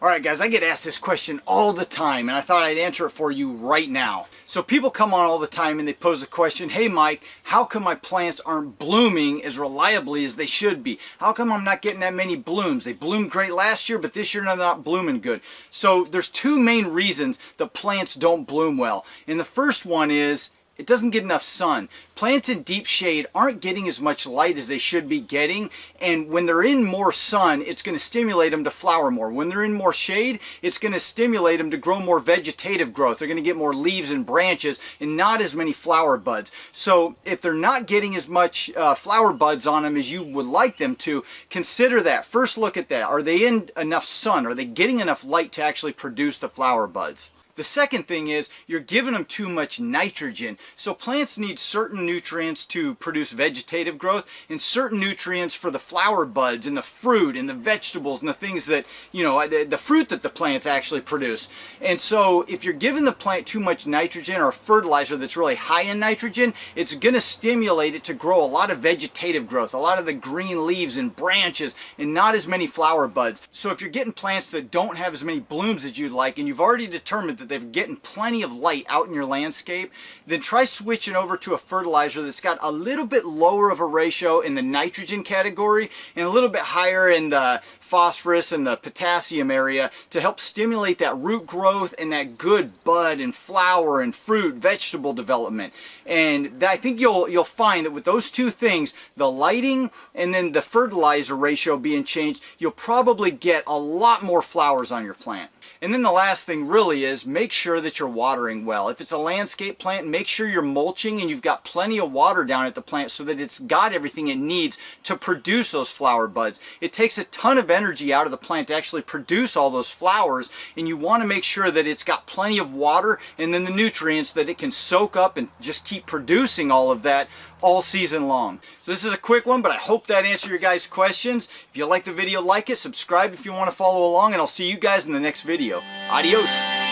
Alright guys, I get asked this question all the time and I thought I'd answer it for you right now. So people come on all the time and they pose the question, hey Mike, how come my plants aren't blooming as reliably as they should be? How come I'm not getting that many blooms? They bloomed great last year, but this year they're not blooming good. So there's two main reasons that plants don't bloom well. And the first one is it doesn't get enough sun. Plants in deep shade aren't getting as much light as they should be getting, and when they're in more sun, it's going to stimulate them to flower more. When they're in more shade, it's going to stimulate them to grow more vegetative growth. They're going to get more leaves and branches and not as many flower buds. So if they're not getting as much flower buds on them as you would like them to, consider that. First look at that. Are they in enough sun? Are they getting enough light to actually produce the flower buds? The second thing is you're giving them too much nitrogen. So plants need certain nutrients to produce vegetative growth and certain nutrients for the flower buds and the fruit and the vegetables and the things that, you know, the fruit that the plants actually produce. And so if you're giving the plant too much nitrogen or a fertilizer that's really high in nitrogen, it's going to stimulate it to grow a lot of vegetative growth, a lot of the green leaves and branches and not as many flower buds. So if you're getting plants that don't have as many blooms as you'd like and you've already determined that they're getting plenty of light out in your landscape, then try switching over to a fertilizer that's got a little bit lower of a ratio in the nitrogen category and a little bit higher in the phosphorus and the potassium area to help stimulate that root growth and that good bud and flower and fruit vegetable development. And I think you'll find that with those two things, the lighting and then the fertilizer ratio being changed, you'll probably get a lot more flowers on your plant. And then the last thing really is make sure that you're watering well. If it's a landscape plant, make sure you're mulching and you've got plenty of water down at the plant so that it's got everything it needs to produce those flower buds. It takes a ton of energy out of the plant to actually produce all those flowers, and you want to make sure that it's got plenty of water and then the nutrients that it can soak up and just keep producing all of that all season long. So this is a quick one, but I hope that answered your guys' questions. If you like the video, like it, subscribe if you want to follow along, and I'll see you guys in the next video. Adios.